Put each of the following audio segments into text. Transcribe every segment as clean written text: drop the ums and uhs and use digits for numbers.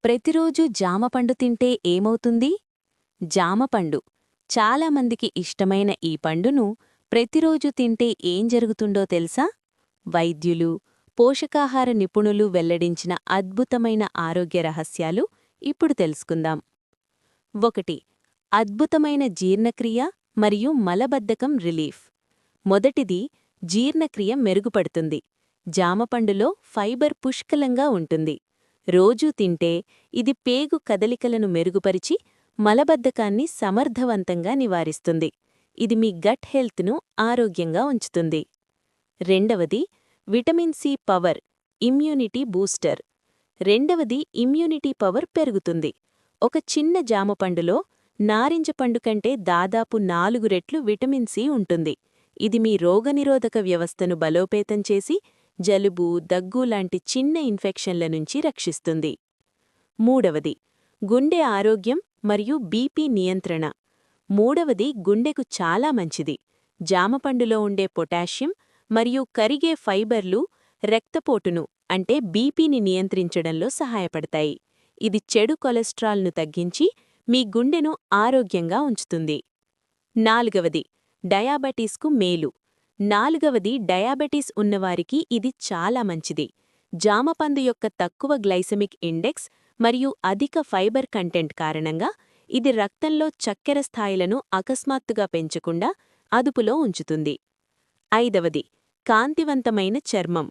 ప్రతిరోజు జామపండు తింటే ఏమవుతుంది? జామపండు చాలామందికి ఇష్టమైన ఈ పండును ప్రతిరోజు తింటే ఏం జరుగుతుందో తెలుసా? వైద్యులు, పోషకాహార నిపుణులు వెల్లడించిన అద్భుతమైన ఆరోగ్య రహస్యాలు ఇప్పుడు తెలుసుకుందాం. 1. అద్భుతమైన జీర్ణక్రియ మరియు మలబద్ధకం రిలీఫ్. మొదటిది, జీర్ణక్రియ మెరుగుపడుతుంది. జామపండులో ఫైబర్ పుష్కలంగా ఉంటుంది. రోజూ తింటే ఇది పేగు కదలికలను మెరుగుపరిచి మలబద్ధకాన్ని సమర్థవంతంగా నివారిస్తుంది. ఇది మీ గట్ హెల్త్ను ఆరోగ్యంగా ఉంచుతుంది. రెండవది, vitamin C power, immunity booster. Immunity power పెరుగుతుంది. ఒక చిన్న జామపండులో నారింజ పండు కంటే దాదాపు 4 రెట్లు విటమిన్ సి ఉంటుంది. ఇది మీ రోగనిరోధక వ్యవస్థను బలోపేతం చేసి జలుబు, దగ్గు లాంటి చిన్న ఇన్ఫెక్షన్ల నుంచి రక్షిస్తుంది. మూడవది, గుండె ఆరోగ్యం మరియు బీపీ నియంత్రణ. గుండెకు చాలా మంచిది. జామపండులో ఉండే పొటాషియం మరియు కరిగే ఫైబర్లు రక్తపోటును అంటే బీపీని నియంత్రించడంలో సహాయపడతాయి. ఇది చెడు కొలెస్ట్రాల్ను తగ్గించి మీ గుండెను ఆరోగ్యంగా ఉంచుతుంది. నాలుగవది, డయాబెటీస్కు మేలు. డయాబెటీస్ ఉన్నవారికి ఇది చాలా మంచిది. జామపండు యొక్క తక్కువ గ్లైసెమిక్ ఇండెక్స్ మరియు అధిక ఫైబర్ కంటెంట్ కారణంగా ఇది రక్తంలో చక్కెర స్థాయిలను అకస్మాత్తుగా పెంచకుండా అదుపులో ఉంచుతుంది. ఐదవది, కాంతివంతమైన చర్మం.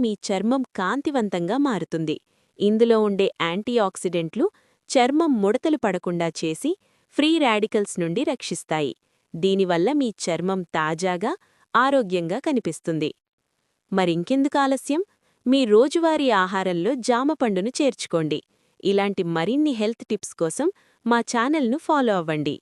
మీ చర్మం కాంతివంతంగా మారుతుంది. ఇందులో ఉండే యాంటీఆక్సిడెంట్లు చర్మం ముడతలు పడకుండా చేసి ఫ్రీ రాడికల్స్ నుండి రక్షిస్తాయి. దీనివల్ల మీ చర్మం తాజాగా, ఆరోగ్యంగా కనిపిస్తుంది. మరింకెందుకు ఆలస్యం? మీ రోజువారీ ఆహారంలో జామపండును చేర్చుకోండి. ఇలాంటి మరిన్ని హెల్త్ టిప్స్ కోసం మా ఛానల్ను ఫాలో అవ్వండి.